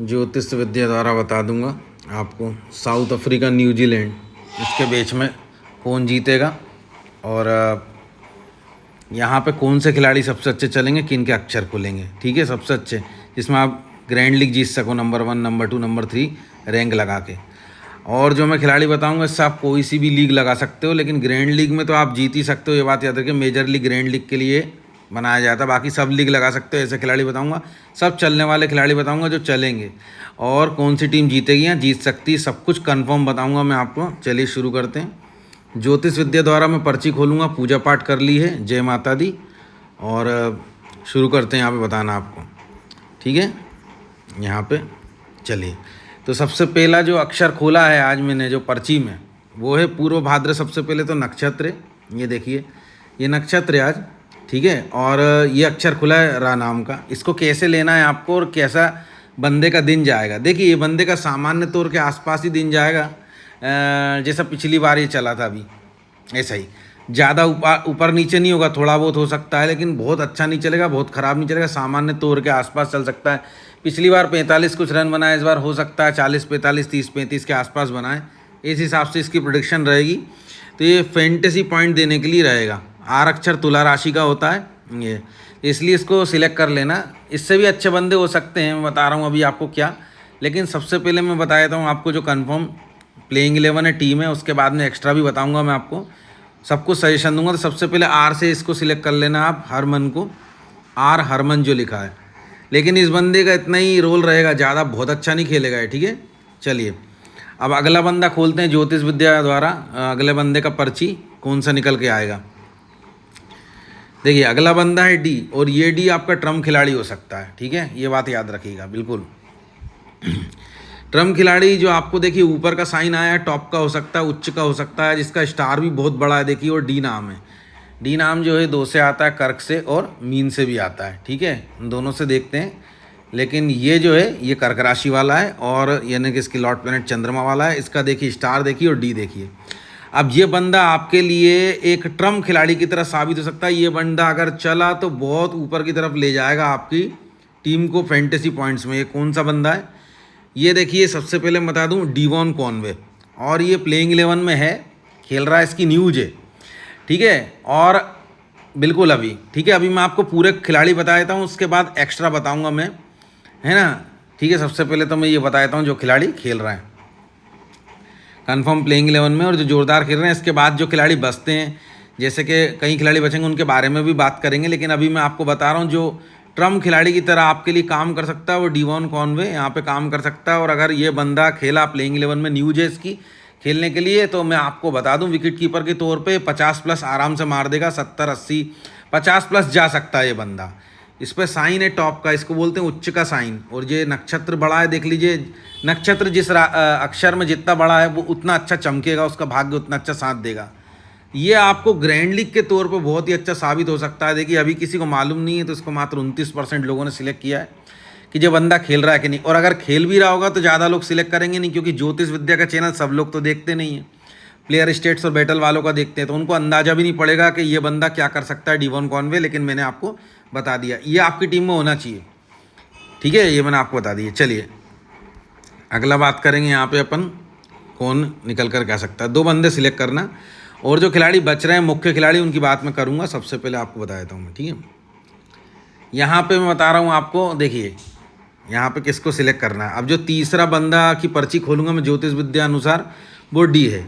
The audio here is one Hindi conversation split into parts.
ज्योतिष विद्या द्वारा बता दूंगा आपको साउथ अफ्रीका न्यूजीलैंड इसके बीच में कौन जीतेगा और यहाँ पे कौन से खिलाड़ी सबसे अच्छे चलेंगे, किन के अक्षर खुलेंगे। ठीक है, सबसे अच्छे जिसमें आप ग्रैंड लीग जीत सको, नंबर 1, नंबर 2, नंबर 3 रैंक लगा के। और जो मैं खिलाड़ी बताऊंगा इससे आप कोई सी भी लीग लगा सकते हो, लेकिन ग्रैंड लीग में तो आप जीत ही सकते हो, ये बात याद रखिए। मेजर लीग ग्रैंड लीग के लिए बनाया जाता है, बाकी सब लीग लगा सकते हो। ऐसे खिलाड़ी बताऊंगा, सब चलने वाले खिलाड़ी बताऊंगा जो चलेंगे, और कौन सी टीम जीतेगी या जीत सकती है, सब कुछ कंफर्म बताऊंगा मैं आपको। चलिए शुरू करते हैं। ज्योतिष विद्या द्वारा मैं पर्ची खोलूँगा, पूजा पाठ कर ली है, जय माता दी, और शुरू करते हैं यहाँ पे बताना आपको। ठीक है, यहाँ पे चलिए। तो सबसे पहला जो अक्षर खोला है आज मैंने जो पर्ची में, वो है पूर्व भाद्र। सबसे पहले तो नक्षत्र है, ये देखिए ये नक्षत्र है आज। ठीक है, और ये अक्षर खुला है रा नाम का। इसको कैसे लेना है आपको और कैसा बंदे का दिन जाएगा, देखिए ये बंदे का सामान्य तौर के आसपास ही दिन जाएगा, जैसा पिछली बार ये चला था अभी ऐसा ही। ज़्यादा ऊपर नीचे नहीं होगा, थोड़ा बहुत हो सकता है, लेकिन बहुत अच्छा नहीं चलेगा, बहुत ख़राब नहीं चलेगा, सामान्य तौर के आसपास चल सकता है। पिछली बार 45 कुछ रन बनाए, इस बार हो सकता है 40, 45, 30, 35 के आसपास बनाए। इस हिसाब से इसकी प्रेडिक्शन रहेगी। तो ये फैंटेसी पॉइंट देने के लिए रहेगा। आर अक्षर तुला राशि का होता है ये, इसलिए इसको सिलेक्ट कर लेना। इससे भी अच्छे बंदे हो सकते हैं, मैं बता रहा हूँ अभी आपको क्या। लेकिन सबसे पहले मैं बता देता हूँ आपको जो कंफर्म प्लेइंग 11 है, टीम है, उसके बाद में एक्स्ट्रा भी बताऊँगा मैं आपको, सब कुछ सजेशन दूंगा। तो सबसे पहले आर से इसको सिलेक्ट कर लेना आप, हरमन को, आर हरमन जो लिखा है। लेकिन इस बंदे का इतना ही रोल रहेगा, ज़्यादा बहुत अच्छा नहीं खेलेगा है। ठीक है, चलिए अब अगला बंदा खोलते हैं ज्योतिष विद्या द्वारा। अगले बंदे का पर्ची कौन सा निकल के आएगा। देखिए अगला बंदा है डी, और ये डी आपका ट्रम्प खिलाड़ी हो सकता है। ठीक है, ये बात याद रखिएगा बिल्कुल। ट्रम्प खिलाड़ी जो आपको देखिए ऊपर का साइन आया है, टॉप का हो सकता है, उच्च का हो सकता है, जिसका स्टार भी बहुत बड़ा है देखिए, और डी नाम है। डी नाम जो है 2 से आता है, कर्क से और मीन से भी आता है। ठीक है, दोनों से देखते हैं, लेकिन ये जो है ये कर्क राशि वाला है, और यानी कि इसकी लॉर्ड प्लैनेट चंद्रमा वाला है। इसका देखिए स्टार देखिए और डी देखिए। अब ये बंदा आपके लिए एक ट्रम्प खिलाड़ी की तरह साबित हो सकता है। ये बंदा अगर चला तो बहुत ऊपर की तरफ ले जाएगा आपकी टीम को फैंटेसी पॉइंट्स में। ये कौन सा बंदा है, ये देखिए सबसे पहले मैं बता दूं, डीवॉन कॉनवे, और ये प्लेइंग 11 में है, खेल रहा है, इसकी न्यूज है। ठीक है, और बिल्कुल अभी ठीक है, अभी मैं आपको पूरे खिलाड़ी बता देता हूँ, उसके बाद एक्स्ट्रा बताऊंगा मैं, है ना। ठीक है, सबसे पहले तो मैं ये बता देता हूँ जो खिलाड़ी खेल रहा है कंफर्म प्लेइंग 11 में, और जो जोरदार खेल रहे हैं। इसके बाद जो खिलाड़ी बचते हैं, जैसे कि कई खिलाड़ी बचेंगे, उनके बारे में भी बात करेंगे। लेकिन अभी मैं आपको बता रहा हूँ जो ट्रम्प खिलाड़ी की तरह आपके लिए काम कर सकता है, वो डीवॉन कॉनवे यहाँ पे काम कर सकता है। और अगर ये बंदा खेला प्लेइंग 11 में, न्यूज है इसकी खेलने के लिए, तो मैं आपको बता दूं विकेट कीपर के तौर पे 50+ आराम से मार देगा, 70, 80, 50+ जा सकता है ये बंदा। इस पर साइन है टॉप का, इसको बोलते हैं उच्च का साइन। और ये नक्षत्र बड़ा है, देख लीजिए नक्षत्र जिस अक्षर में जितना बड़ा है वो उतना अच्छा चमकेगा, उसका भाग्य उतना अच्छा साथ देगा। ये आपको ग्रैंड लीग के तौर पे बहुत ही अच्छा साबित हो सकता है। देखिए अभी किसी को मालूम नहीं है, तो इसको मात्र 29% लोगों ने सिलेक्ट किया है कि जो बंदा खेल रहा है कि नहीं। और अगर खेल भी रहा होगा तो ज़्यादा लोग सिलेक्ट करेंगे नहीं, क्योंकि ज्योतिष विद्या का चैनल सब लोग तो देखते नहीं हैं, प्लेयर स्टेट्स और बैटल वालों का देखते हैं, तो उनको अंदाज़ा भी नहीं पड़ेगा कि ये बंदा क्या कर सकता है डीवॉन कॉनवे। लेकिन मैंने आपको बता दिया, ये आपकी टीम में होना चाहिए। ठीक है, ये मैंने आपको बता दिया। चलिए अगला बात करेंगे यहाँ पे अपन कौन निकल कर क्या सकता है। 2 बंदे सिलेक्ट करना, और जो खिलाड़ी बच रहे हैं मुख्य खिलाड़ी, उनकी बात मैं करूँगा। सबसे पहले आपको बता देता हूँ मैं। ठीक है, यहाँ पे मैं बता रहा हूँ आपको, देखिए यहाँ पे किसको सिलेक्ट करना है। अब जो तीसरा बंदा की पर्ची खोलूँगा मैं ज्योतिष विद्या अनुसार, वो डी है,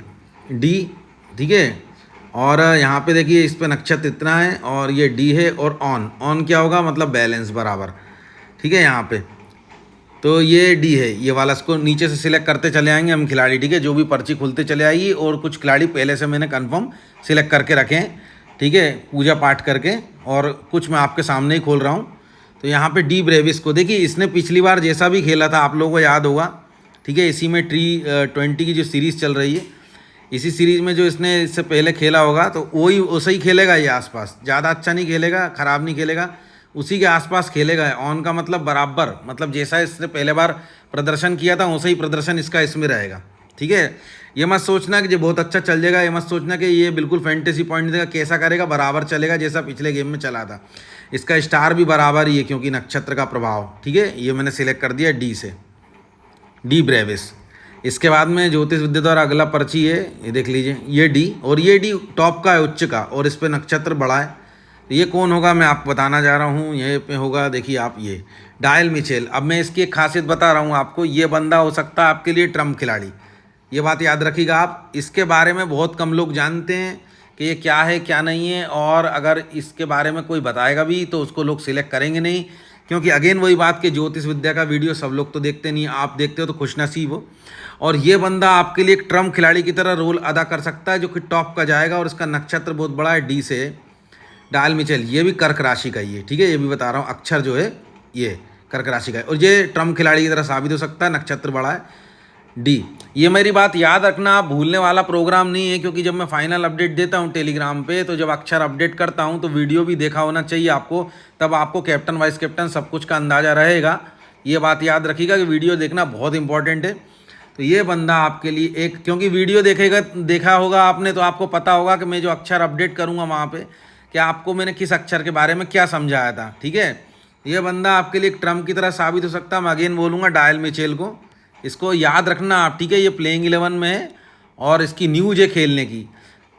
डी। ठीक है, और यहाँ पे देखिए इस पे नक्षत्र इतना है, और ये डी है, और ऑन क्या होगा, मतलब बैलेंस बराबर। ठीक है, यहाँ पे तो ये डी है ये वाला, इसको नीचे से सिलेक्ट करते चले आएंगे हम खिलाड़ी। ठीक है, जो भी पर्ची खुलते चले आएगी, और कुछ खिलाड़ी पहले से मैंने कंफर्म सिलेक्ट करके रखे हैं। ठीक है, पूजा पाठ करके, और कुछ मैं आपके सामने ही खोल रहा हूँ। तो यहाँ पे डी ब्रेविस को देखिए, इसने पिछली बार जैसा भी खेला था आप लोगों को याद होगा। ठीक है, इसी में T20 की जो सीरीज़ चल रही है, इसी सीरीज़ में जो इसने इससे पहले खेला होगा, तो वही वैसे ही खेलेगा ये आसपास। ज़्यादा अच्छा नहीं खेलेगा, ख़राब नहीं खेलेगा, उसी के आसपास खेलेगा। ऑन का मतलब बराबर, मतलब जैसा इसने पहले बार प्रदर्शन किया था वैसा ही प्रदर्शन इसका इसमें रहेगा। ठीक है, ये मत सोचना कि ये बहुत अच्छा चल जाएगा, ये मत सोचना कि ये बिल्कुल फैंटेसी पॉइंट देगा। कैसा करेगा, बराबर चलेगा जैसा पिछले गेम में चला था। इसका स्टार भी बराबर ही है, क्योंकि नक्षत्र का प्रभाव। ठीक है, ये मैंने सिलेक्ट कर दिया डी से। D Brevis. इसके बाद में ज्योतिष विद्या द्वारा अगला पर्ची है, ये देख लीजिए, ये डी, और ये डी टॉप का है, उच्च का, और इस पर नक्षत्र बड़ा है। ये कौन होगा मैं आपको बताना जा रहा हूँ। ये पे होगा, देखिए आप, ये डायल मिचेल। अब मैं इसकी एक खासियत बता रहा हूँ आपको। ये बंदा हो सकता है आपके लिए ट्रम्प खिलाड़ी, ये बात याद रखिएगा आप। इसके बारे में बहुत कम लोग जानते हैं कि ये क्या है क्या नहीं है, और अगर इसके बारे में कोई बताएगा भी तो उसको लोग सिलेक्ट करेंगे नहीं, क्योंकि अगेन वही बात कि ज्योतिष विद्या का वीडियो सब लोग तो देखते नहीं, आप देखते हो तो खुशनसीब हो। और ये बंदा आपके लिए एक ट्रम्प खिलाड़ी की तरह रोल अदा कर सकता है, जो कि टॉप का जाएगा, और इसका नक्षत्र बहुत बड़ा है, डी से डायल मिचेल। ये भी कर्क राशि का ही है, ठीक है, ये भी बता रहा हूँ, अक्षर जो है ये कर्क राशि का है, और ये ट्रम्प खिलाड़ी की तरह साबित हो सकता है, नक्षत्र बड़ा है डी। ये मेरी बात याद रखना, आप भूलने वाला प्रोग्राम नहीं है, क्योंकि जब मैं फाइनल अपडेट देता हूँ टेलीग्राम पे, तो जब अक्षर अपडेट करता हूँ तो वीडियो भी देखा होना चाहिए आपको, तब आपको कैप्टन वाइस कैप्टन सब कुछ का अंदाज़ा रहेगा। ये बात याद रखिएगा कि वीडियो देखना बहुत इंपॉर्टेंट है। तो ये बंदा आपके लिए एक, क्योंकि वीडियो देखा होगा आपने, तो आपको पता होगा कि मैं जो अक्षर अपडेट करूँगा वहाँ पर कि आपको मैंने किस अक्षर के बारे में क्या समझाया था, ठीक है। ये बंदा आपके लिए एक ट्रम्प की तरह साबित हो सकता है। मैं अगेन बोलूँगा डायल मिचेल को, इसको याद रखना आप, ठीक है। ये प्लेइंग 11 में है और इसकी न्यूज है खेलने की,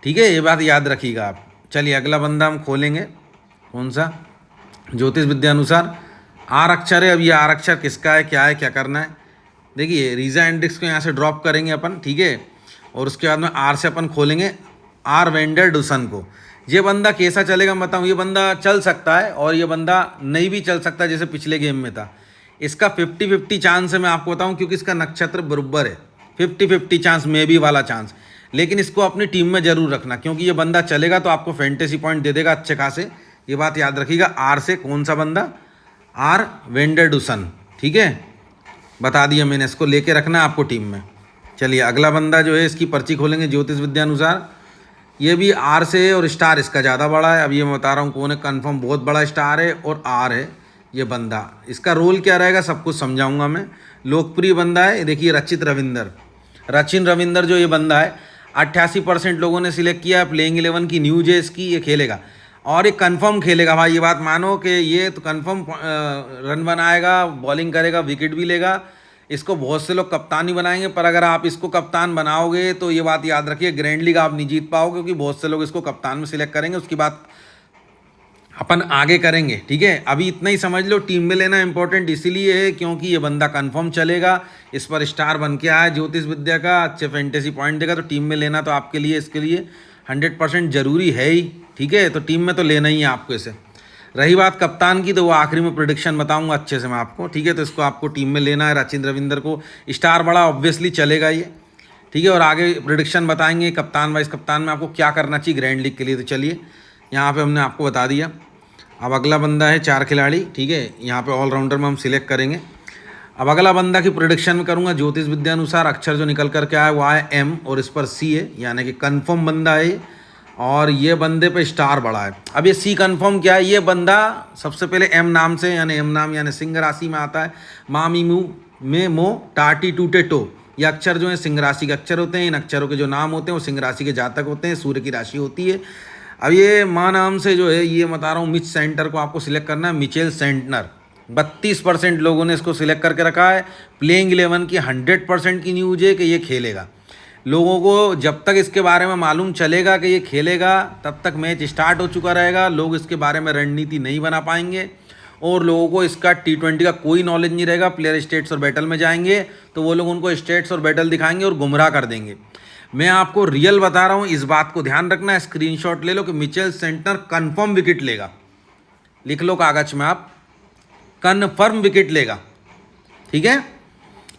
ठीक है, ये बात याद रखिएगा आप। चलिए अगला बंदा हम खोलेंगे, कौन सा, ज्योतिष विद्या अनुसार आर अक्षर है। अब ये आर अक्षर किसका है, क्या है, क्या करना है, देखिए रीजा इंडेक्स को यहाँ से ड्रॉप करेंगे अपन, ठीक है, और उसके बाद में आर से अपन खोलेंगे आर वेंडर डुसन को। ये बंदा कैसा चलेगा मैं बताऊँ। ये बंदा चल सकता है और ये बंदा नहीं भी चल सकता, जैसे पिछले गेम में था। इसका 50-50 चांस है, मैं आपको बताऊं, क्योंकि इसका नक्षत्र बराबर है, 50-50 चांस, मे बी वाला चांस। लेकिन इसको अपनी टीम में जरूर रखना, क्योंकि ये बंदा चलेगा तो आपको फैंटेसी पॉइंट दे देगा अच्छे खासे, ये बात याद रखिएगा। आर से कौन सा बंदा, आर वेंडरडुसन, ठीक है, बता दिया मैंने, इसको लेके रखना है आपको टीम में। चलिए अगला बंदा जो है, इसकी पर्ची खोलेंगे ज्योतिष विद्या अनुसार। ये भी आर से है और स्टार इसका ज़्यादा बड़ा है। अब ये मैं बता रहा हूँ कौन है, कन्फर्म बहुत बड़ा स्टार है और आर है ये बंदा। इसका रोल क्या रहेगा सब कुछ समझाऊंगा मैं। लोकप्रिय बंदा है, देखिए रचिन रविंदर जो ये बंदा है, 88% लोगों ने सिलेक्ट किया है। प्लेइंग 11 की न्यूज है इसकी, ये खेलेगा और ये कंफर्म खेलेगा भाई, ये बात मानो कि ये तो कंफर्म रन बनाएगा, बॉलिंग करेगा, विकेट भी लेगा। इसको बहुत से लोग कप्तान ही बनाएंगे, पर अगर आप इसको कप्तान बनाओगे तो ये बात याद रखिए, ग्रैंड लीग आप नहीं जीत पाओगे, क्योंकि बहुत से लोग इसको कप्तान में सिलेक्ट करेंगे। उसकी बात अपन आगे करेंगे, ठीक है। अभी इतना ही समझ लो, टीम में लेना इंपॉर्टेंट इसीलिए है क्योंकि ये बंदा कंफर्म चलेगा, इस पर स्टार बन के आया ज्योतिष विद्या का, अच्छे फैंटेसी पॉइंट देगा, तो टीम में लेना तो आपके लिए, इसके लिए 100% जरूरी है ही, ठीक है। तो टीम में तो लेना ही है आपको इसे। रही बात कप्तान की, तो वो आखिरी में प्रेडिक्शन बताऊंगा अच्छे से मैं आपको, ठीक है। तो इसको आपको टीम में लेना है, रचिन रविंदर को। स्टार बड़ा ऑब्वियसली चलेगा ये, ठीक है, और आगे प्रेडिक्शन बताएंगे कप्तान वाइस कप्तान में आपको क्या करना चाहिए ग्रैंड लीग के लिए। तो चलिए यहाँ पे हमने आपको बता दिया। अब अगला बंदा है 4 खिलाड़ी, ठीक है, यहाँ पे ऑलराउंडर में हम सिलेक्ट करेंगे। अब अगला बंदा की प्रेडिक्शन में करूँगा ज्योतिष विद्या अनुसार। अक्षर जो निकल करके आया वो है एम और इस पर सी है, यानी कि कन्फर्म बंदा है और ये बंदे पे स्टार बड़ा है। अब ये सी कन्फर्म क्या है, ये बंदा सबसे पहले एम नाम से, यानी एम नाम यानी सिंह राशि में आता है। मामी मू में मो टाटी टूटे टो, ये अक्षर जो है सिंह राशि के अक्षर होते हैं। इन अक्षरों के जो नाम होते हैं वो सिंह राशि के जातक होते हैं, सूर्य की राशि होती है। अब ये माँ नाम से जो है, ये बता रहा हूँ, मिच सेंटर को आपको सिलेक्ट करना है, मिचेल सेंटनर। 32% लोगों ने इसको सिलेक्ट करके रखा है। प्लेइंग 11 की 100% की न्यूज है कि ये खेलेगा। लोगों को जब तक इसके बारे में मालूम चलेगा कि ये खेलेगा, तब तक मैच स्टार्ट हो चुका रहेगा। लोग इसके बारे में रणनीति नहीं बना पाएंगे और लोगों को इसका T20 का कोई नॉलेज नहीं रहेगा। प्लेयर स्टेट्स और बैटल में जाएंगे तो वो लोग उनको स्टेट्स और बैटल दिखाएंगे और गुमराह कर देंगे। मैं आपको रियल बता रहा हूँ, इस बात को ध्यान रखना है, स्क्रीनशॉट ले लो कि मिचेल सेंटनर कन्फर्म विकेट लेगा। लिख लो कागज में आप, कन्फर्म विकेट लेगा, ठीक है,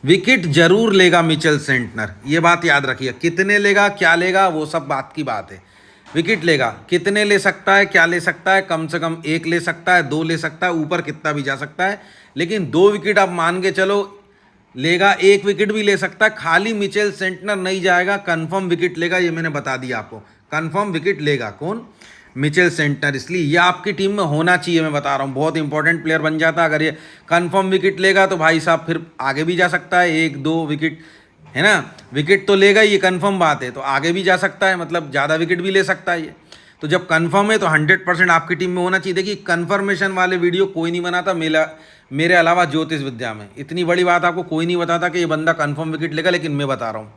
विकेट जरूर लेगा मिचेल सेंटनर, ये बात याद रखिए। कितने लेगा, क्या लेगा, वो सब बात की बात है। विकेट लेगा, कितने ले सकता है, क्या ले सकता है, कम से कम 1 ले सकता है, 2 ले सकता है, ऊपर कितना भी जा सकता है, लेकिन 2 विकेट आप मान के चलो लेगा। 1 विकेट भी ले सकता है, खाली मिचेल सेंटनर नहीं जाएगा, कंफर्म विकेट लेगा, ये मैंने बता दिया आपको। कंफर्म विकेट लेगा कौन, मिचेल सेंटनर। इसलिए ये आपकी टीम में होना चाहिए, मैं बता रहा हूँ, बहुत इंपॉर्टेंट प्लेयर बन जाता है अगर ये कंफर्म विकेट लेगा। तो भाई साहब फिर आगे भी जा सकता है, 1-2 विकेट है ना, विकेट तो लेगा, ये कंफर्म बात है, तो आगे भी जा सकता है, मतलब ज़्यादा विकेट भी ले सकता है ये। तो जब कंफर्म है तो 100% आपकी टीम में होना चाहिए। देखिए कंफर्मेशन वाले वीडियो कोई नहीं बनाता मेरे अलावा ज्योतिष विद्या में। इतनी बड़ी बात आपको कोई नहीं बताता कि ये बंदा कंफर्म विकेट लेगा, लेकिन मैं बता रहा हूँ।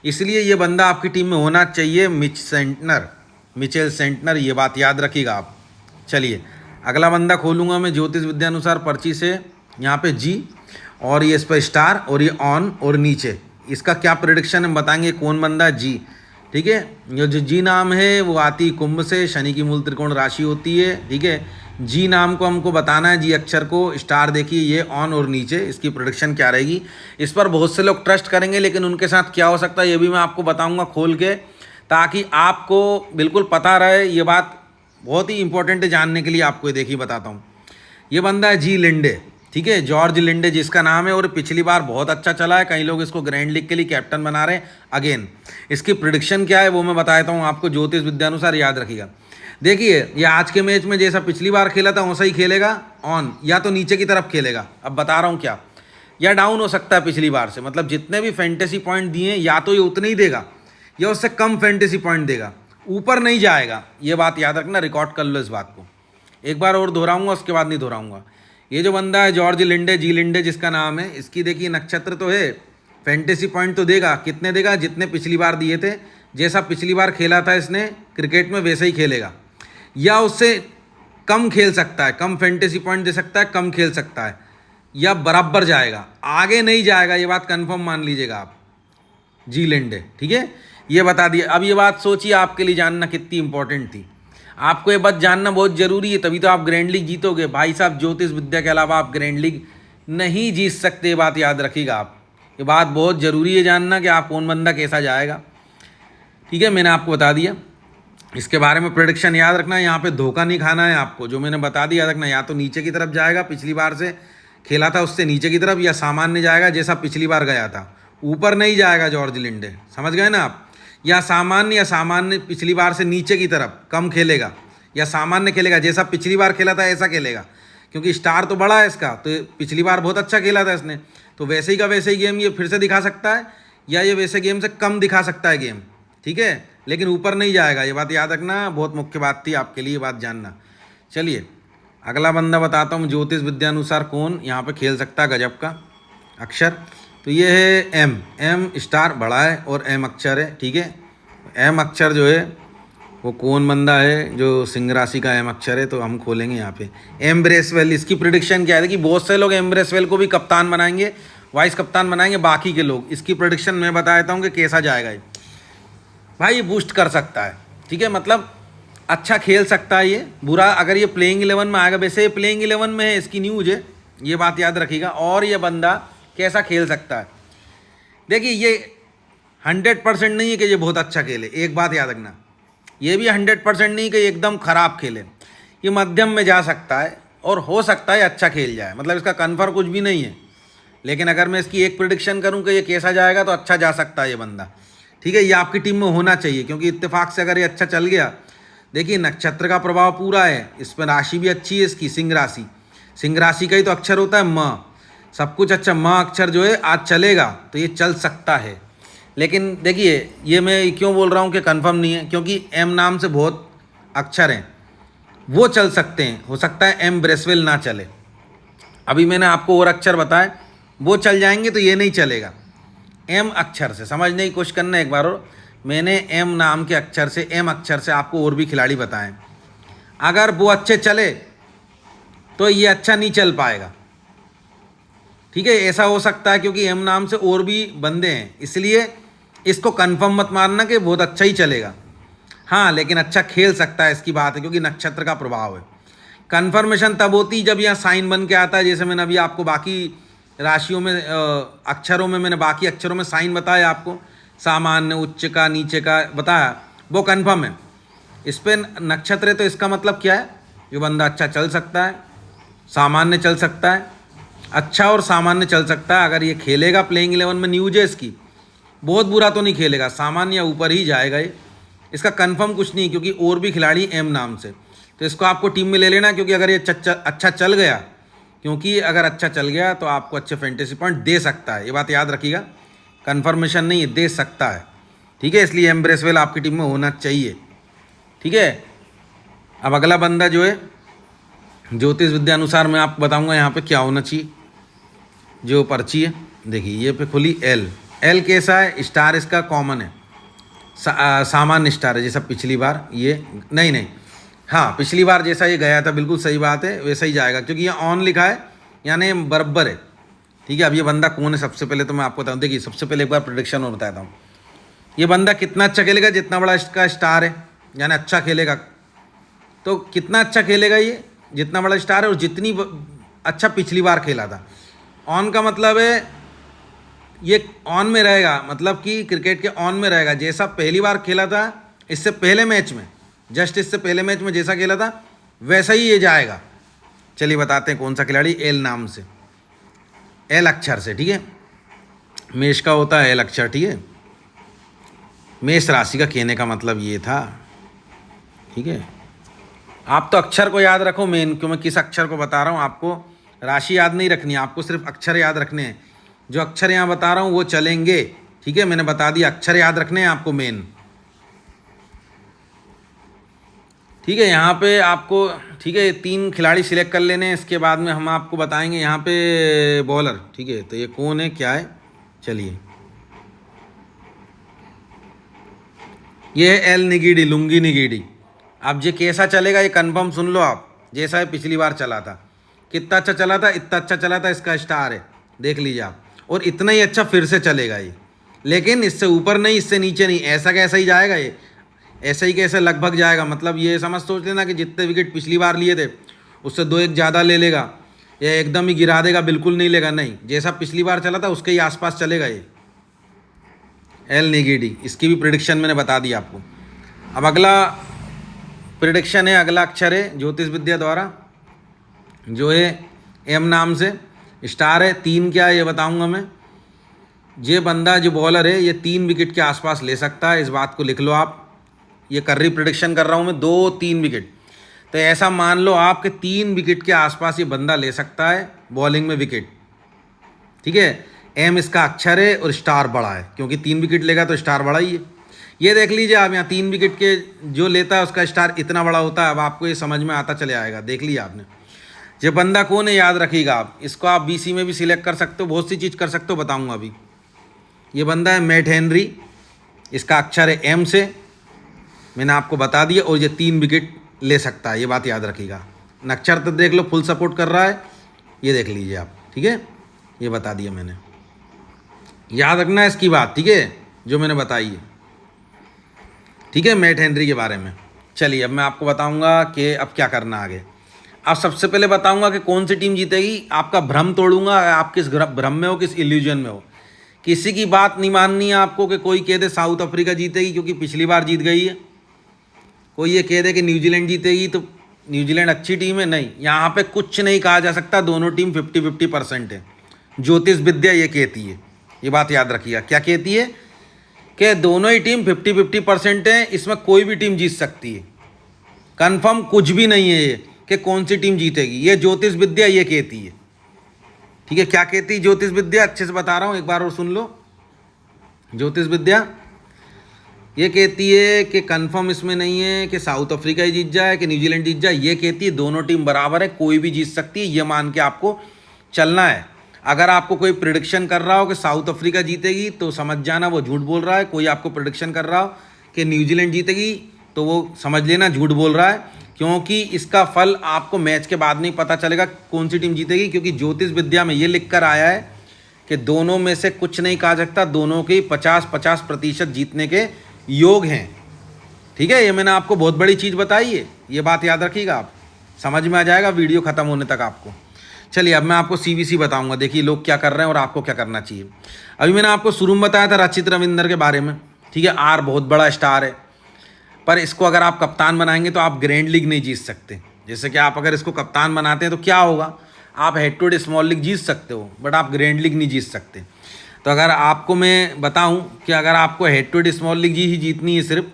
इसलिए ये बंदा आपकी टीम में होना चाहिए, मिचेल सेंटनर, ये बात याद रखिएगा आप। चलिए अगला बंदा खोलूँगा मैं ज्योतिष विद्या अनुसार पर्ची से। यहाँ पे जी और ये इस पर स्टार और ये ऑन और नीचे इसका क्या प्रेडिक्शन हम बताएंगे कौन बंदा जी। ठीक है, ये जो जी नाम है वो आती कुंभ से, शनि की मूल त्रिकोण राशि होती है। ठीक है, जी नाम को हमको बताना है, जी अक्षर को। स्टार देखिए ये ऑन और नीचे इसकी प्रोडिक्शन क्या रहेगी। इस पर बहुत से लोग ट्रस्ट करेंगे, लेकिन उनके साथ क्या हो सकता है ये भी मैं आपको बताऊंगा खोल के, ताकि आपको बिल्कुल पता रहे। ये बात बहुत ही इंपॉर्टेंट है जानने के लिए आपको। ये देखिए बताता हूँ, ये बंदा है जी लिंडे। ठीक है, जॉर्ज लिंडे जिसका नाम है, और पिछली बार बहुत अच्छा चला है। कई लोग इसको ग्रैंड लीग के लिए कैप्टन बना रहे हैं अगेन। इसकी प्रिडिक्शन क्या है वो मैं बता देता हूँ आपको ज्योतिष विद्यानुसार, याद रखिएगा। देखिए ये आज के मैच में जैसा पिछली बार खेला था वैसा ही खेलेगा, ऑन या तो नीचे की तरफ खेलेगा। अब बता रहा हूँ क्या, या डाउन हो सकता है पिछली बार से, मतलब जितने भी फैंटेसी पॉइंट दिए या तो ये उतने ही देगा या उससे कम फैंटेसी पॉइंट देगा, ऊपर नहीं जाएगा। ये बात याद रखना, रिकॉर्ड कर लो इस बात को। एक बार और दोहराऊंगा, उसके बाद नहीं दोहराऊंगा। ये जो बंदा है जॉर्ज लिंडे, जी लिंडे जिसका नाम है, इसकी देखिए नक्षत्र तो है, फैंटेसी पॉइंट तो देगा। कितने देगा? जितने पिछली बार दिए थे। जैसा पिछली बार खेला था इसने क्रिकेट में वैसे ही खेलेगा, या उससे कम खेल सकता है, कम फैंटेसी पॉइंट दे सकता है, कम खेल सकता है, या बराबर जाएगा, आगे नहीं जाएगा। ये बात कंफर्म मान लीजिएगा आप, जी लिंडे। ठीक है, ये बता दिया। अब ये बात सोचिए आपके लिए जानना कितनी इंपॉर्टेंट थी। आपको ये बात जानना बहुत ज़रूरी है, तभी तो आप ग्रैंड लीग जीतोगे भाई साहब। ज्योतिष विद्या के अलावा आप ग्रैंड लीग नहीं जीत सकते, ये बात याद रखिएगा आप। ये बात बहुत ज़रूरी है जानना कि आप कौन बंदा कैसा जाएगा। ठीक है, मैंने आपको बता दिया। इसके बारे में प्रेडिक्शन याद रखना है, यहाँ पे धोखा नहीं खाना है आपको। जो मैंने बता दिया याद रखना, या तो नीचे की तरफ जाएगा, पिछली बार से खेला था उससे नीचे की तरफ, या सामान्य जाएगा जैसा पिछली बार गया था, ऊपर नहीं जाएगा जॉर्ज लिंडे। समझ गए ना आप? या सामान्य पिछली बार से नीचे की तरफ कम खेलेगा, या सामान्य खेलेगा जैसा पिछली बार खेला था ऐसा खेलेगा, क्योंकि स्टार तो बड़ा है इसका। तो पिछली बार बहुत अच्छा खेला था इसने, तो वैसे ही का वैसे ही गेम ये फिर से दिखा सकता है, या ये वैसे गेम से कम दिखा सकता है गेम। ठीक है, लेकिन ऊपर नहीं जाएगा। ये बात याद रखना, बहुत मुख्य बात थी आपके लिए, बात जानना। चलिए अगला बंदा बताता हूँ ज्योतिष विद्यानुसार कौन यहाँ पे खेल सकता है गजब का अक्षर। तो ये है एम स्टार बड़ा है और एम अक्षर है। ठीक है, एम अक्षर जो है वो कौन बंदा है, जो सिंह राशि का एम अक्षर है। तो हम खोलेंगे यहाँ पे एम ब्रेसवेल। इसकी प्रेडिक्शन क्या है कि बहुत से लोग एम ब्रेसवेल को भी कप्तान बनाएंगे, वाइस कप्तान बनाएंगे बाकी के लोग। इसकी प्रेडिक्शन मैं बता देता हूँ कि कैसा जाएगा ये। भाई ये बूस्ट कर सकता है, ठीक है, मतलब अच्छा खेल सकता है ये। बुरा अगर ये प्लेइंग 11 में आएगा, वैसे ये प्लेइंग 11 में है, इसकी न्यूज है, ये बात याद रखिएगा। और ये बंदा कैसा खेल सकता है, देखिए ये 100% नहीं है कि ये बहुत अच्छा खेले, एक बात याद रखना। ये भी 100% नहीं कि एकदम ख़राब खेले, ये मध्यम में जा सकता है, और हो सकता है अच्छा खेल जाए, मतलब इसका कन्फर्म कुछ भी नहीं है। लेकिन अगर मैं इसकी एक प्रेडिक्शन करूं कि ये कैसा जाएगा, तो अच्छा जा सकता है ये बंदा। ठीक है, ये आपकी टीम में होना चाहिए, क्योंकि इत्तेफाक से अगर ये अच्छा चल गया, देखिए नक्षत्र का प्रभाव पूरा है इस पर, राशि भी अच्छी है इसकी, सिंह राशि। सिंह राशि का ही तो अक्षर होता है म, सब कुछ अच्छा। म अक्षर जो है आज चलेगा तो ये चल सकता है। लेकिन देखिए ये मैं क्यों बोल रहा हूँ कि कंफर्म नहीं है, क्योंकि एम नाम से बहुत अक्षर हैं, वो चल सकते हैं। हो सकता है एम ब्रेसवेल ना चले। अभी मैंने आपको और अक्षर बताए, वो चल जाएंगे, तो ये नहीं चलेगा। एम अक्षर से समझने की कोशिश करना एक बार और। मैंने एम नाम के अक्षर से, एम अक्षर से आपको और भी खिलाड़ी बताएं। अगर वो अच्छे चले तो ये अच्छा नहीं चल पाएगा। ठीक है, ऐसा हो सकता है, क्योंकि एम नाम से और भी बंदे हैं, इसलिए इसको कंफर्म मत मानना कि बहुत अच्छा ही चलेगा। हाँ, लेकिन अच्छा खेल सकता है, इसकी बात है, क्योंकि नक्षत्र का प्रभाव है। कन्फर्मेशन तब होती जब यहाँ साइन बन के आता है, जैसे मैंने अभी आपको बाकी राशियों में अक्षरों में मैंने बाकी अक्षरों में साइन बताया आपको, सामान्य, उच्च का, नीचे का बताया, वो कंफर्म है। इस पर नक्षत्र है, तो इसका मतलब क्या है, ये बंदा अच्छा चल सकता है, सामान्य चल सकता है, अच्छा और सामान्य चल सकता है। अगर ये खेलेगा प्लेइंग 11 में, न्यूज है इसकी, बहुत बुरा तो नहीं खेलेगा, सामान्य या ऊपर ही जाएगा ये। इसका कंफर्म कुछ नहीं, क्योंकि और भी खिलाड़ी एम नाम से, तो इसको आपको टीम में ले लेना, क्योंकि अगर ये अच्छा चल गया, क्योंकि अगर अच्छा चल गया तो आपको अच्छे फैंटेसी पॉइंट दे सकता है। ये बात याद रखिएगा, कन्फर्मेशन नहीं है, दे सकता है। ठीक है, इसलिए एम ब्रेसवेल आपकी टीम में होना चाहिए। ठीक है, अब अगला बंदा जो है ज्योतिष विद्या अनुसार मैं आपको बताऊंगा यहाँ पे क्या होना चाहिए। जो पर्ची है देखिए ये पे खुली एल। एल कैसा है? स्टार इसका कॉमन है, सामान्य स्टार है, जैसा पिछली बार ये नहीं, हाँ पिछली बार जैसा ये गया था बिल्कुल सही बात है, वैसा ही जाएगा क्योंकि ये ऑन लिखा है यानी बराबर है। ठीक है, अब ये बंदा कौन है सबसे पहले तो मैं आपको बताऊँ। देखिए सबसे पहले एक बार प्रेडिक्शन और बताता हूँ। ये बंदा कितना अच्छा खेलेगा? जितना बड़ा इसका स्टार है यानी अच्छा खेलेगा। तो कितना अच्छा खेलेगा ये? जितना बड़ा स्टार है और जितनी अच्छा पिछली बार खेला था। ऑन का मतलब है ये ऑन में रहेगा, मतलब कि क्रिकेट के ऑन में रहेगा। जैसा पहली बार खेला था इससे पहले मैच में, जस्ट इससे पहले मैच में जैसा खेला था वैसा ही ये जाएगा। चलिए बताते हैं कौन सा खिलाड़ी। एल नाम से, एल अक्षर से। ठीक है, मेष का होता है एल अक्षर। ठीक है, मेष राशि का कहने का मतलब ये था। ठीक है, आप तो अक्षर को याद रखो मेन, क्यों मैं किस अक्षर को बता रहा हूँ। आपको राशि याद नहीं रखनी है, आपको सिर्फ अक्षर याद रखने हैं। जो अक्षर यहाँ बता रहा हूँ वो चलेंगे। ठीक है, मैंने बता दिया, अक्षर याद रखने हैं आपको मेन। ठीक है, यहाँ पे आपको ठीक है 3 खिलाड़ी सिलेक्ट कर लेने हैं, इसके बाद में हम आपको बताएंगे यहाँ पे बॉलर। ठीक है, तो ये कौन है क्या है? चलिए ये है एल निगीडी, लुंगी निगीडी। अब ये कैसा चलेगा ये कंफर्म सुन लो आप। जैसा है पिछली बार चला था, कितना अच्छा चला था, इतना अच्छा चला था, इसका स्टार है देख लीजिए आप। और इतना ही अच्छा फिर से चलेगा ये, लेकिन इससे ऊपर नहीं, इससे नीचे नहीं, ऐसा कैसा ही जाएगा ये, ऐसा ही कैसे लगभग जाएगा। मतलब ये समझ सोच लेना कि जितने विकेट पिछली बार लिए थे उससे 2-1 ज़्यादा ले लेगा, या एकदम ही गिरा देगा, बिल्कुल नहीं लेगा, नहीं, जैसा पिछली बार चला था उसके ही आसपास चलेगा ये। एल निगीडी, इसकी भी प्रिडिक्शन मैंने बता दी आपको। अब अगला प्रिडिक्शन है, अगला अक्षर है ज्योतिष विद्या द्वारा जो है एम नाम से, स्टार है 3 क्या है ये बताऊंगा मैं। ये बंदा जो बॉलर है ये 3 विकेट के आसपास ले सकता है, इस बात को लिख लो आप। ये कर्री प्रिडिक्शन कर रहा हूँ मैं, 2-3 विकेट। तो ऐसा मान लो आप कि 3 विकेट के आसपास ये बंदा ले सकता है बॉलिंग में विकेट। ठीक है, एम इसका अक्षर है और स्टार बड़ा है, क्योंकि 3 विकेट लेगा तो स्टार बड़ा ही है। ये देख लीजिए आप, यहाँ 3 विकेट के जो लेता है उसका स्टार इतना बड़ा होता है। अब आपको ये समझ में आता चले आएगा, देख लिया आपने। ये बंदा कौन है याद रखिएगा आप, इसको आप BC में भी सिलेक्ट कर सकते हो, बहुत सी चीज़ कर सकते हो, बताऊंगा अभी। ये बंदा है मैट हेनरी, इसका अक्षर है एम से, मैंने आपको बता दिया, और ये 3 विकेट ले सकता है, ये बात याद रखिएगा। नक्षत्र देख लो, फुल सपोर्ट कर रहा है, ये देख लीजिए आप। ठीक है, ये बता दिया मैंने, याद रखना है इसकी बात। ठीक है, जो मैंने बताई है। ठीक है, मैट हेनरी के बारे में। चलिए अब मैं आपको बताऊंगा कि अब क्या करना आगे। अब सबसे पहले बताऊंगा कि कौन सी टीम जीतेगी। आपका भ्रम तोड़ूंगा, आप किस भ्रम में हो, किस इल्यूजन में हो। किसी की बात नहीं माननी है आपको कि कोई कह दे साउथ अफ्रीका जीतेगी क्योंकि पिछली बार जीत गई है, कोई ये कह दे कि न्यूजीलैंड जीतेगी तो न्यूजीलैंड अच्छी टीम है, नहीं, यहाँ पे कुछ नहीं कहा जा सकता। दोनों टीम 50-50% है, ज्योतिष विद्या ये कहती है। ये बात याद रखिएगा, क्या कहती है कि दोनों ही टीम 50-50% है, इसमें कोई भी टीम जीत सकती है। कन्फर्म कुछ भी नहीं है ये कि कौन सी टीम जीतेगी, ये ज्योतिष विद्या ये कहती है। ठीक है, क्या कहती है ज्योतिष विद्या, अच्छे से बता रहा हूँ, एक बार और सुन लो। ज्योतिष विद्या ये कहती है कि कंफर्म इसमें नहीं है कि साउथ अफ्रीका ही जीत जाए कि न्यूजीलैंड जीत जाए, ये कहती है दोनों टीम बराबर है, कोई भी जीत सकती है, ये मान के आपको चलना है। अगर आपको कोई प्रिडिक्शन कर रहा हो कि साउथ अफ्रीका जीतेगी तो समझ जाना वो झूठ बोल रहा है। कोई आपको प्रिडिक्शन कर रहा हो कि न्यूजीलैंड जीतेगी तो वो समझ लेना झूठ बोल रहा है, क्योंकि इसका फल आपको मैच के बाद नहीं पता चलेगा कौन सी टीम जीतेगी, क्योंकि ज्योतिष विद्या में ये लिख कर आया है कि दोनों में से कुछ नहीं कहा सकता, दोनों के 50-50% जीतने के योग हैं। ठीक है, ये मैंने आपको बहुत बड़ी चीज़ बताई है, ये बात याद रखिएगा आप, समझ में आ जाएगा वीडियो ख़त्म होने तक आपको। चलिए अब मैं आपको CBC बताऊंगा, देखिए लोग क्या कर रहे हैं और आपको क्या करना चाहिए। अभी मैंने आपको शुरू में बताया था रचित रविंदर के बारे में। ठीक है, आर बहुत बड़ा स्टार है, पर इसको अगर आप कप्तान बनाएंगे तो आप ग्रैंड लीग नहीं जीत सकते। जैसे कि आप अगर इसको कप्तान बनाते हैं तो क्या होगा, आप head to head small league जीत सकते हो, बट आप ग्रैंड लीग नहीं जीत सकते। तो अगर आपको मैं बताऊं कि अगर आपको head to head small league ही जीतनी है सिर्फ,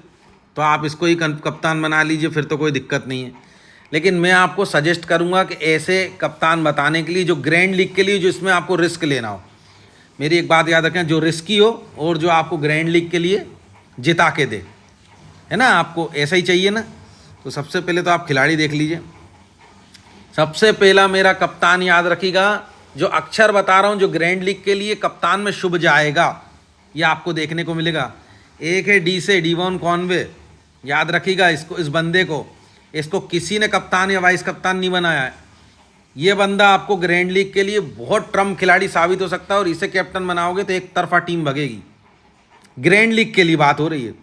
तो आप इसको ही कप्तान बना लीजिए, फिर तो कोई दिक्कत नहीं है। लेकिन मैं आपको सजेस्ट करूंगा कि ऐसे कप्तान बताने के लिए जो ग्रैंड लीग के लिए, जो इसमें आपको रिस्क लेना हो, मेरी एक बात याद रखें, जो रिस्की हो और जो आपको ग्रैंड लीग के लिए जिता के दे, है ना, आपको ऐसा ही चाहिए ना। तो सबसे पहले तो आप खिलाड़ी देख लीजिए। सबसे पहला मेरा कप्तान याद रखिएगा, जो अक्षर बता रहा हूँ जो ग्रैंड लीग के लिए कप्तान में शुभ जाएगा, ये आपको देखने को मिलेगा। एक है डी से डीवॉन कॉनवे, याद रखिएगा इसको, इस बंदे को, इसको किसी ने कप्तान या वाइस कप्तान नहीं बनाया है। ये बंदा आपको ग्रैंड लीग के लिए बहुत ट्रम्प खिलाड़ी साबित हो सकता है, और इसे कैप्टन बनाओगे तो एक तरफा टीम भगेगी। ग्रैंड लीग के लिए बात हो रही है।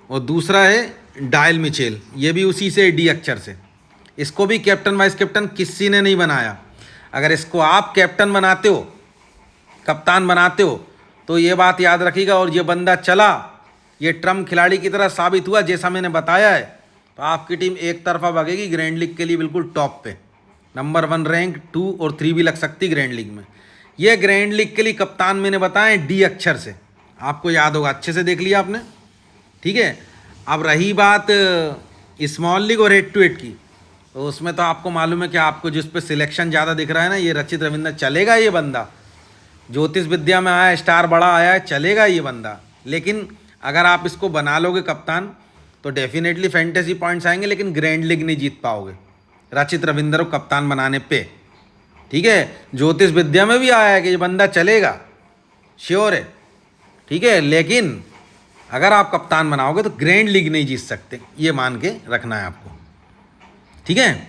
और दूसरा है डायल मिचेल, ये भी उसी से डी अक्षर से, इसको भी कैप्टन वाइस कैप्टन किसी ने नहीं बनाया। अगर इसको आप कैप्टन बनाते हो, कप्तान बनाते हो, तो ये बात याद रखिएगा, और ये बंदा चला, ये ट्रम्प खिलाड़ी की तरह साबित हुआ जैसा मैंने बताया है, तो आपकी टीम एक तरफा भागेगी ग्रैंड लीग के लिए बिल्कुल टॉप पे, नंबर 1 रैंक, 2 और 3 भी लग सकती ग्रैंड लीग में। ये ग्रैंड लीग के लिए कप्तान मैंने बताए डी अक्षर से, आपको याद होगा, अच्छे से देख लिया आपने, ठीक है। अब रही बात स्मॉल लीग और 8 to 8 की, तो उसमें तो आपको मालूम है कि आपको जिस पे सिलेक्शन ज़्यादा दिख रहा है ना, ये रचित रविंद्र चलेगा। ये बंदा ज्योतिष विद्या में आया, स्टार बड़ा आया है, चलेगा ये बंदा। लेकिन अगर आप इसको बना लोगे कप्तान तो डेफिनेटली फैंटेसी पॉइंट्स आएंगे, लेकिन ग्रैंड लीग नहीं जीत पाओगे रचित रविंद्र को कप्तान बनाने पे, ठीक है। ज्योतिष विद्या में भी आया है कि ये बंदा चलेगा, श्योर है, ठीक है। लेकिन अगर आप कप्तान बनाओगे तो ग्रैंड लीग नहीं जीत सकते, ये मान के रखना है आपको, ठीक है।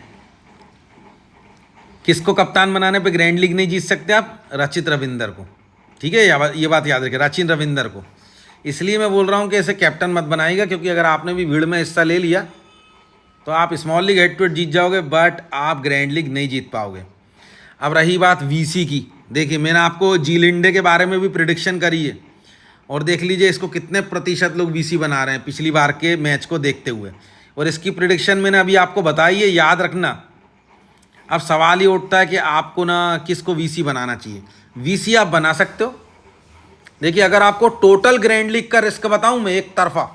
किसको कप्तान बनाने पे ग्रैंड लीग नहीं जीत सकते आप? रचित रविंद्र को, ठीक है। ये बात याद रखिए, रचित रविंद्र को। इसलिए मैं बोल रहा हूँ कि ऐसे कैप्टन मत बनाइएगा, क्योंकि अगर आपने भी भीड़ में हिस्सा ले लिया तो आप स्मॉल लीग 8 to 8 जीत जाओगे, बट आप ग्रैंड लीग नहीं जीत पाओगे। अब रही बात वीसी की, देखिए मैंने आपको जी लिंडे के बारे में भी प्रिडिक्शन करी है, और देख लीजिए इसको कितने प्रतिशत लोग वीसी बना रहे हैं पिछली बार के मैच को देखते हुए, और इसकी प्रिडिक्शन मैंने अभी आपको बताई है, याद रखना। अब सवाल ये उठता है कि आपको ना किसको वीसी बनाना चाहिए। वीसी आप बना सकते हो, देखिए अगर आपको टोटल ग्रैंड लीग का रिस्क बताऊं मैं एक तरफा,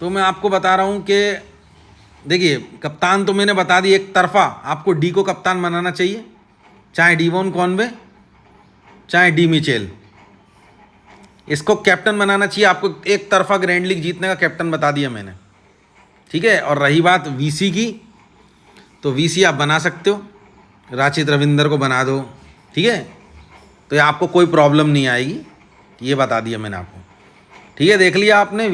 तो मैं आपको बता रहा हूं कि देखिए कप्तान तो मैंने बता दी एक तरफा, आपको डी को कप्तान बनाना चाहिए, चाहे डीवॉन कॉनवे चाहे डी मिचेल, इसको कैप्टन बनाना चाहिए आपको। एक तरफा ग्रैंड लीग जीतने का कैप्टन बता दिया मैंने, ठीक है। और रही बात वीसी की, तो वीसी आप बना सकते हो, रचित रविंद्र को बना दो, ठीक है, तो ये आपको कोई प्रॉब्लम नहीं आएगी, ये बता दिया मैंने आपको, ठीक है। देख लिया आपने,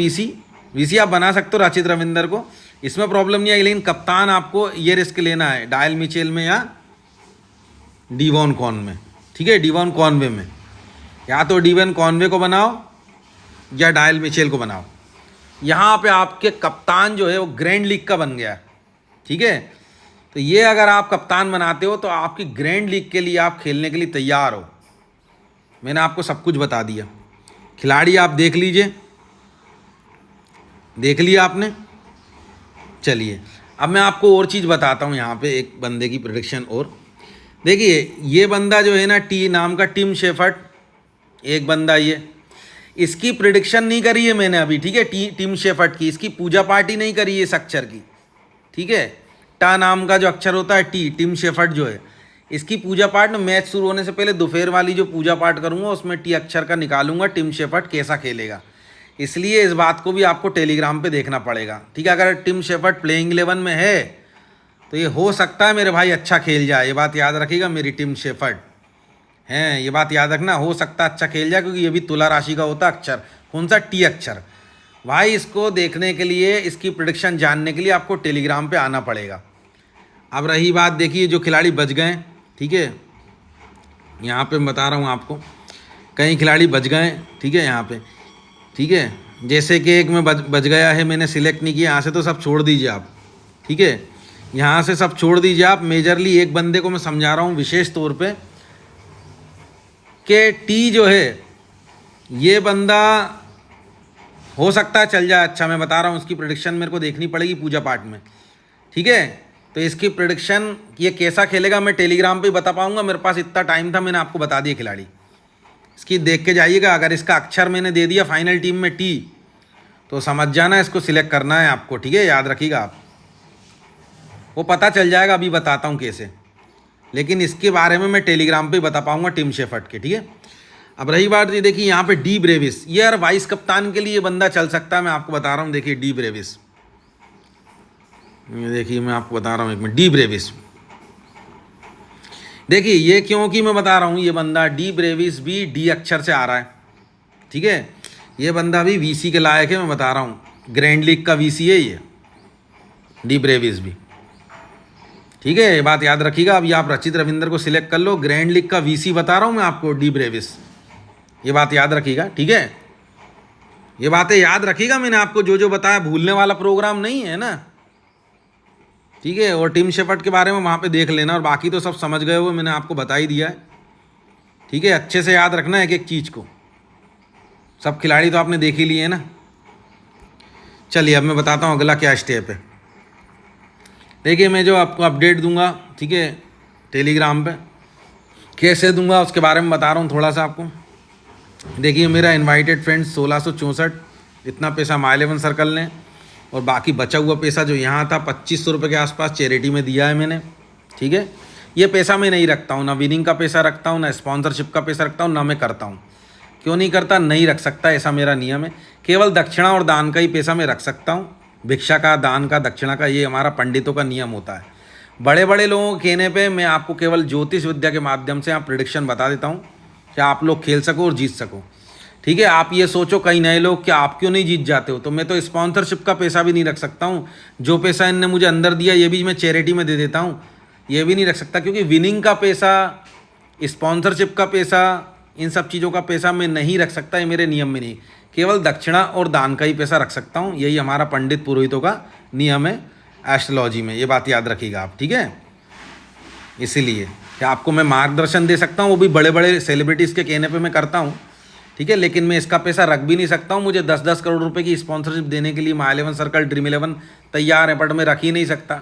वीसी आप बना सकते हो रचित रविंद्र को, इसमें प्रॉब्लम नहीं आएगी। लेकिन कप्तान आपको ये रिस्क लेना है डायल मिचेल में या डीवॉन कॉन में, ठीक है, डीवॉन कॉनवे में, या तो डीवॉन कॉनवे को बनाओ या डायल मिचेल को बनाओ। यहाँ पे आपके कप्तान जो है वो ग्रैंड लीग का बन गया है, ठीक है। तो ये अगर आप कप्तान बनाते हो तो आपकी ग्रैंड लीग के लिए आप खेलने के लिए तैयार हो। मैंने आपको सब कुछ बता दिया, खिलाड़ी आप देख लीजिए, देख लिया आपने। चलिए अब मैं आपको और चीज़ बताता हूँ, यहाँ पे एक बंदे की प्रेडिक्शन और देखिए। ये बंदा जो है ना, टी नाम का टिम शेफर्ड, एक बंदा ये, इसकी प्रेडिक्शन नहीं करी है मैंने अभी, ठीक है। टिम शेफर्ड की, इसकी पूजा पाठ ही नहीं करी है इस अक्षर की, ठीक है। टा नाम का जो अक्षर होता है टिम शेफर्ड जो है, इसकी पूजा पाठ में मैच शुरू होने से पहले दोपहर वाली जो पूजा पाठ करूँगा उसमें टी अक्षर का निकालूंगा, टिम शेफर्ड कैसा खेलेगा। इसलिए इस बात को भी आपको टेलीग्राम पे देखना पड़ेगा, ठीक है। अगर टिम शेफर्ड प्लेइंग 11 में है तो ये हो सकता है मेरे भाई अच्छा खेल जाए, ये बात याद रखिएगा। मेरी टिम शेफर्ड हैं, ये बात याद रखना, हो सकता है अच्छा खेल जाए, क्योंकि ये भी तुला राशि का होता अक्षर, कौन सा, टी अक्षर। भाई इसको देखने के लिए, इसकी प्रेडिक्शन जानने के लिए आपको टेलीग्राम पे आना पड़ेगा। अब रही बात, देखिए जो खिलाड़ी बच गए, ठीक है, यहाँ पे बता रहा हूँ आपको, कई खिलाड़ी बच गए, ठीक है, यहाँ पे, ठीक है। जैसे कि एक में बच गया है, मैंने सिलेक्ट नहीं किया, यहाँ से तो सब छोड़ दीजिए आप, ठीक है, यहाँ से सब छोड़ दीजिए आप। मेजरली एक बंदे को मैं समझा रहा हूँ विशेष तौर पे कि टी जो है ये बंदा हो सकता है चल जाए अच्छा, मैं बता रहा हूँ, उसकी प्रेडिक्शन मेरे को देखनी पड़ेगी पूजा पाठ में, ठीक है। तो इसकी प्रेडिक्शन ये कैसा खेलेगा मैं टेलीग्राम पे बता पाऊँगा, मेरे पास इतना टाइम था, मैंने आपको बता दिया खिलाड़ी, इसकी देख के जाइएगा। अगर इसका अक्षर मैंने दे दिया फाइनल टीम में टी, तो समझ जाना इसको सिलेक्ट करना है आपको, ठीक है, याद रखिएगा आप, वो पता चल जाएगा, अभी बताता हूँ कैसे, लेकिन इसके बारे में मैं टेलीग्राम पे बता पाऊँगा टिम शेफर्ड के, ठीक है। अब रही बात, ये देखिए यहाँ पे डी ब्रेविस, ये यार वाइस कप्तान के लिए बंदा चल सकता है, मैं आपको बता रहा हूँ। देखिए डी ब्रेविस, ये देखिए मैं आपको बता रहा हूँ एक मिनट, डी ब्रेविस। देखिए ये क्योंकि मैं बता रहा हूँ, ये बंदा डी ब्रेविस भी डी अक्षर से आ रहा है, ठीक है। ये बंदा भी वीसी के लायक है, मैं बता रहा हूँ, ग्रैंड लीग का वीसी है ये डी ब्रेविस भी, ठीक है। ये बात याद रखिएगा। अभी आप रचित रविंद्र को सिलेक्ट कर लो, ग्रैंड लीग का वीसी बता रहा हूँ मैं आपको, डी ब्रेविस। ये बात याद रखिएगा, ठीक है। ये बातें याद रखिएगा, मैंने आपको जो जो बताया, भूलने वाला प्रोग्राम नहीं है ना, ठीक है। और टीम शेफर्ड के बारे में वहाँ पे देख लेना, और बाकी तो सब समझ गए हो, मैंने आपको बता ही दिया है, ठीक है। अच्छे से याद रखना है एक एक चीज़ को। सब खिलाड़ी तो आपने देख ही लिए है ना। चलिए अब मैं बताता हूँ अगला क्या स्टेप है। देखिए मैं जो आपको अपडेट दूंगा, ठीक है, टेलीग्राम पे कैसे दूंगा उसके बारे में बता रहा हूँ थोड़ा सा आपको। देखिए मेरा इनवाइटेड फ्रेंड्स 1664, इतना पैसा माई 11 सर्कल ने, और बाकी बचा हुआ पैसा जो यहाँ था 2500 रुपये के आसपास चैरिटी में दिया है मैंने, ठीक है। ये पैसा मैं नहीं रखता हूँ, ना विनिंग का पैसा रखता हूँ, ना स्पॉन्सरशिप का पैसा रखता हूँ, ना मैं करता हूँ। क्यों नहीं करता? नहीं रख सकता, ऐसा मेरा नियम है। केवल दक्षिणा और दान का ही पैसा मैं रख सकता हूँ, भिक्षा का, दान का, दक्षिणा का, ये हमारा पंडितों का नियम होता है। बड़े बड़े लोगों के कहने पे मैं आपको केवल ज्योतिष विद्या के माध्यम से आप प्रिडिक्शन बता देता हूँ कि आप लोग खेल सको और जीत सको, ठीक है। आप ये सोचो कई नए लोग कि आप क्यों नहीं जीत जाते हो, तो मैं तो स्पॉन्सरशिप का पैसा भी नहीं रख सकता हूँ। जो पैसा इनने मुझे अंदर दिया ये भी मैं चैरिटी में दे देता हूँ, ये भी नहीं रख सकता, क्योंकि विनिंग का पैसा, स्पॉन्सरशिप का पैसा, इन सब चीज़ों का पैसा मैं नहीं रख सकता, ये मेरे नियम में नहीं। केवल दक्षिणा और दान का ही पैसा रख सकता हूँ, यही हमारा पंडित पुरोहितों का नियम है एस्ट्रोलॉजी में, ये बात याद रखिएगा आप, ठीक है। इसीलिए कि आपको मैं मार्गदर्शन दे सकता हूँ, वो भी बड़े बड़े सेलिब्रिटीज़ के कहने पे मैं करता हूँ, ठीक है। लेकिन मैं इसका पैसा रख भी नहीं सकता हूँ। मुझे 10-10 करोड़ रुपए की स्पॉन्सरशिप देने के लिए माई 11 सर्कल, ड्रीम 11 तैयार है, बट मैं रख ही नहीं सकता,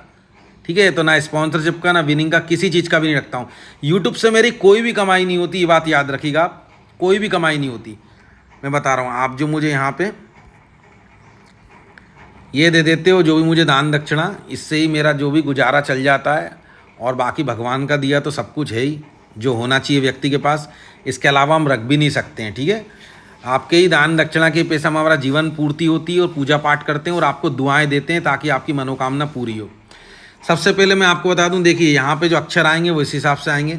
ठीक है। तो ना स्पॉन्सरशिप का, ना विनिंग का, किसी चीज़ का भी नहीं रखता हूँ। यूट्यूब से मेरी कोई भी कमाई नहीं होती, ये बात याद रखिएगा आप, कोई भी कमाई नहीं होती, मैं बता रहा हूँ। आप जो मुझे यहाँ पे ये दे देते हो, जो भी मुझे दान दक्षिणा, इससे ही मेरा जो भी गुजारा चल जाता है, और बाकी भगवान का दिया तो सब कुछ है ही, जो होना चाहिए व्यक्ति के पास। इसके अलावा हम रख भी नहीं सकते हैं, ठीक है। आपके ही दान दक्षिणा के पैसा में हमारा जीवन पूर्ति होती है, और पूजा पाठ करते हैं और आपको दुआएं देते हैं ताकि आपकी मनोकामना पूरी हो। सबसे पहले मैं आपको बता दूं, देखिए यहाँ पे जो अक्षर आएंगे वो इस हिसाब से आएंगे।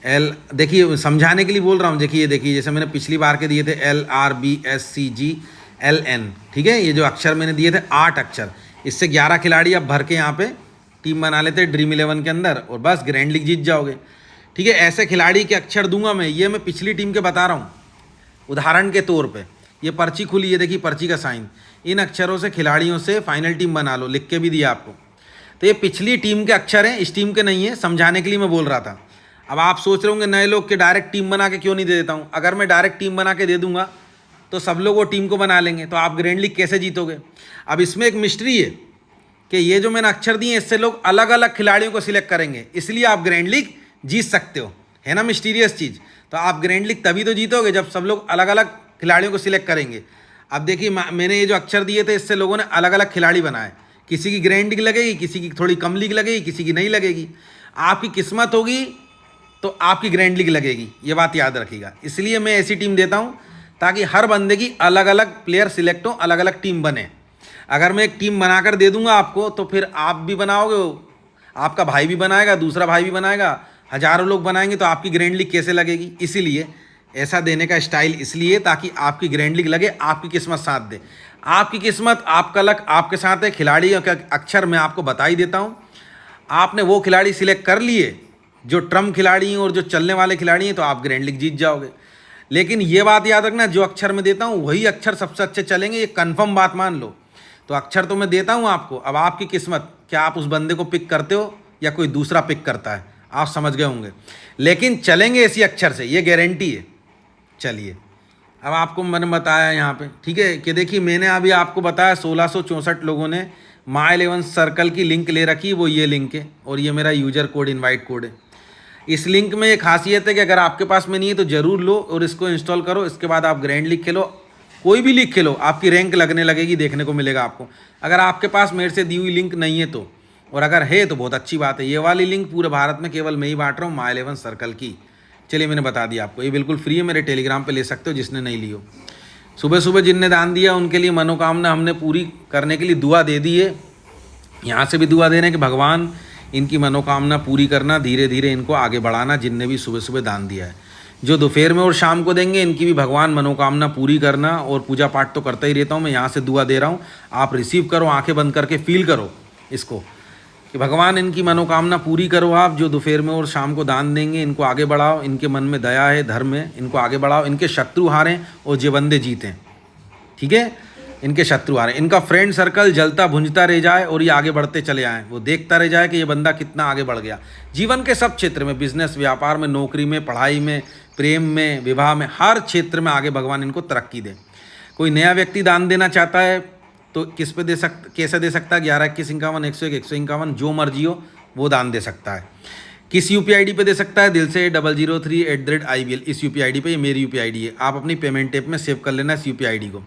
एल, देखिए समझाने के लिए बोल रहा हूँ, देखिए जैसे मैंने पिछली बार के दिए थे LRBSCGLN, ठीक है। ये जो अक्षर मैंने दिए थे 8 अक्षर, इससे 11 खिलाड़ी आप भर के यहाँ पे टीम बना लेते हैं ड्रीम 11 के अंदर, और बस ग्रैंड लीग जीत जाओगे, ठीक है। ऐसे खिलाड़ी के अक्षर दूंगा मैं, ये मैं पिछली टीम के बता रहा हूँ उदाहरण के तौर पे। ये पर्ची खुली है, देखिए पर्ची का साइन, इन अक्षरों से खिलाड़ियों से फाइनल टीम बना लो, लिख के भी दिया आपको। तो ये पिछली टीम के अक्षर हैं, इस टीम के नहीं है, समझाने के लिए मैं बोल रहा था। अब आप सोच रहे होंगे नए लोग कि डायरेक्ट टीम बना के क्यों नहीं दे देता हूँ। अगर मैं डायरेक्ट टीम बना के दे दूंगा तो सब लोग वो टीम को बना लेंगे, तो आप ग्रैंड लीग कैसे जीतोगे। अब इसमें एक मिस्ट्री है कि ये जो मैंने अक्षर दिए इससे लोग अलग अलग खिलाड़ियों को सिलेक्ट करेंगे, इसलिए आप ग्रैंड लीग जीत सकते हो, है ना मिस्टीरियस चीज़। तो आप ग्रैंड लीग तभी तो जीतोगे जब सब लोग अलग अलग खिलाड़ियों को सिलेक्ट करेंगे। अब देखिए मैंने ये जो अक्षर दिए थे इससे लोगों ने अलग अलग खिलाड़ी बनाए, किसी की ग्रैंड लीग लगेगी, किसी की थोड़ी कम लीग लगेगी, किसी की नहीं लगेगी। आपकी किस्मत होगी तो आपकी ग्रैंड लीग लगेगी, ये बात याद रखिएगा। इसलिए मैं ऐसी टीम देता हूँ ताकि हर बंदे की अलग अलग प्लेयर सिलेक्ट हो, अलग अलग टीम बने। अगर मैं एक टीम बनाकर दे दूंगा आपको तो फिर आप भी बनाओगे, आपका भाई भी बनाएगा, दूसरा भाई भी बनाएगा, हजारों लोग बनाएंगे, तो आपकी ग्रैंड लीग कैसे लगेगी। इसीलिए ऐसा देने का स्टाइल इसलिए ताकि आपकी ग्रैंड लीग लगे, आपकी किस्मत साथ दे। आपकी किस्मत, आपका लक आपके साथ है। खिलाड़ियों का अक्षर मैं आपको बता ही देता हूँ। आपने वो खिलाड़ी सिलेक्ट कर लिए जो ट्रम्प खिलाड़ी हैं और जो चलने वाले खिलाड़ी हैं, तो आप ग्रैंड लीग जीत जाओगे। लेकिन ये बात याद रखना, जो अक्षर मैं देता हूँ वही अक्षर सबसे अच्छे चलेंगे, ये कन्फर्म बात मान लो। तो अक्षर तो मैं देता हूँ आपको, अब आपकी किस्मत, क्या आप उस बंदे को पिक करते हो या कोई दूसरा पिक करता है, आप समझ गए होंगे। लेकिन चलेंगे इसी अक्षर से, ये गारंटी है। चलिए अब आपको मैंने बताया यहाँ पे, ठीक है, कि देखिए मैंने अभी आपको बताया 1664 लोगों ने माई 11 सर्कल की लिंक ले रखी, वो ये लिंक है, और ये मेरा यूजर कोड, इनवाइट कोड है। इस लिंक में एक खासियत है कि अगर आपके पास में नहीं है तो ज़रूर लो और इसको इंस्टॉल करो। इसके बाद आप ग्रैंड लीग खेलो, कोई भी लीग खेलो, आपकी रैंक लगने लगेगी, देखने को मिलेगा आपको। अगर आपके पास मेरे से दी हुई लिंक नहीं है तो, और अगर है तो बहुत अच्छी बात है। ये वाली लिंक पूरे भारत में केवल मैं ही बांट रहा हूँ, माई 11 सर्कल की। चलिए मैंने बता दिया आपको, ये बिल्कुल फ्री है, मेरे टेलीग्राम पे ले सकते हो जिसने नहीं ली हो। सुबह सुबह जिनने दान दिया उनके लिए मनोकामना हमने पूरी करने के लिए दुआ दे दी है, यहाँ से भी दुआ दे रहे हैं कि भगवान इनकी मनोकामना पूरी करना, धीरे धीरे इनको आगे बढ़ाना, जिनने भी सुबह सुबह दान दिया है। जो दोपहर में और शाम को देंगे इनकी भी भगवान मनोकामना पूरी करना। और पूजा पाठ तो करता ही रहता हूँ मैं, यहाँ से दुआ दे रहा हूँ, आप रिसीव करो, आंखें बंद करके फील करो इसको कि भगवान इनकी मनोकामना पूरी करो। आप जो दोपहर में और शाम को दान देंगे इनको आगे बढ़ाओ, इनके मन में दया है, धर्म है, इनको आगे बढ़ाओ, इनके शत्रु हारें और जे बंदे जीतें। ठीक है, इनके शत्रु हारें, इनका फ्रेंड सर्कल जलता भुंजता रह जाए और ये आगे बढ़ते चले आएँ, वो देखता रह जाए कि ये बंदा कितना आगे बढ़ गया। जीवन के सब क्षेत्र में, बिजनेस, व्यापार में, नौकरी में, पढ़ाई में, प्रेम में, विवाह में, हर क्षेत्र में आगे भगवान इनको तरक्की दे। कोई नया व्यक्ति दान देना चाहता है तो किस पे दे कैसे दे सकता है? 11 21 51 101 151, जो मर्जी हो वो दान दे सकता है। किस यूपीआई आईडी पे दे सकता है? दिल से 003@IBL, इस यूपीआई आईडी पे, ये मेरी यूपीआई आईडी है, आप अपनी पेमेंट ऐप में सेव कर लेना इस यूपीआई आईडी को।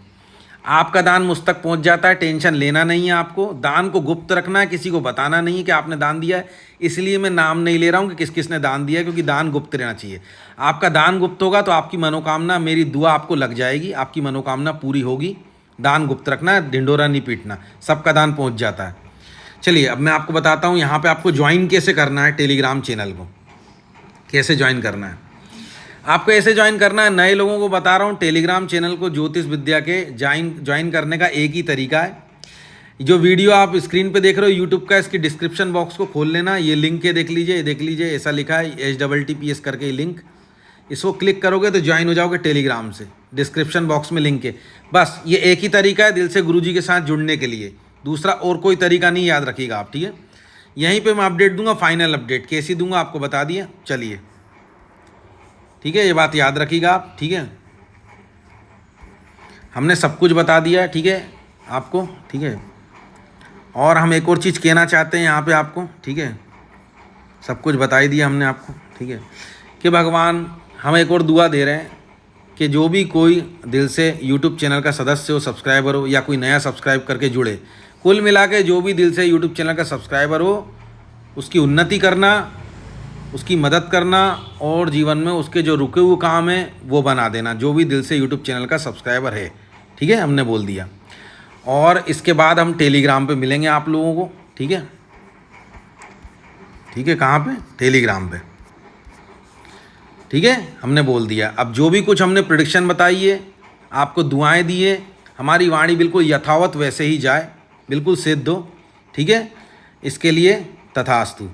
आपका दान मुझ तक पहुंच जाता है, टेंशन लेना नहीं है आपको। दान को गुप्त रखना है, किसी को बताना नहीं है कि आपने दान दिया है। इसलिए मैं नाम नहीं ले रहा हूं कि किस किस ने दान दिया है, क्योंकि दान गुप्त रहना चाहिए। आपका दान गुप्त होगा तो आपकी मनोकामना, मेरी दुआ आपको लग जाएगी, आपकी मनोकामना पूरी होगी। दान गुप्त रखना है, ढिंडोरा नहीं पीटना, सबका दान पहुंच जाता है। चलिए अब मैं आपको बताता हूँ यहाँ पे आपको ज्वाइन कैसे करना है टेलीग्राम चैनल को, कैसे ज्वाइन करना है। आपको ऐसे ज्वाइन करना है, नए लोगों को बता रहा हूँ, टेलीग्राम चैनल को ज्योतिष विद्या के ज्वाइन करने का एक ही तरीका है। जो वीडियो आप स्क्रीन पे देख रहे हो यूट्यूब का, इसकी डिस्क्रिप्शन बॉक्स को खोल लेना, ये लिंक है, देख लीजिए, ये देख लीजिए, ऐसा लिखा है HTTPS करके लिंक, इसको क्लिक करोगे तो ज्वाइन हो जाओगे टेलीग्राम से। डिस्क्रिप्शन बॉक्स में लिंक है, बस ये एक ही तरीका है दिल से गुरुजी के साथ जुड़ने के लिए, दूसरा और कोई तरीका नहीं, याद रखिएगा आप। ठीक है, यहीं पे मैं अपडेट दूंगा, फाइनल अपडेट कैसी दूंगा आपको बता दिया। चलिए ठीक है, ये बात याद रखिएगा आप। ठीक है, हमने सब कुछ बता दिया, ठीक है आपको। ठीक है, और हम एक और चीज़ कहना चाहते हैं यहाँ पे आपको। ठीक है, सब कुछ बता ही दिया हमने आपको। ठीक है, कि भगवान हम एक और दुआ दे रहे हैं कि जो भी कोई दिल से यूट्यूब चैनल का सदस्य हो, सब्सक्राइबर हो, या कोई नया सब्सक्राइब करके जुड़े, कुल मिला के जो भी दिल से यूट्यूब चैनल का सब्सक्राइबर हो, उसकी उन्नति करना, उसकी मदद करना, और जीवन में उसके जो रुके हुए काम है वो बना देना, जो भी दिल से यूट्यूब चैनल का सब्सक्राइबर है। ठीक है, हमने बोल दिया। और इसके बाद हम टेलीग्राम पे मिलेंगे आप लोगों को। ठीक है, ठीक है, कहाँ पे? टेलीग्राम पे। ठीक है, हमने बोल दिया। अब जो भी कुछ हमने प्रेडिक्शन बताई है, आपको दुआएं दी है, हमारी वाणी बिल्कुल यथावत वैसे ही जाए, बिल्कुल सिद्ध हो। ठीक है, इसके लिए तथास्तु।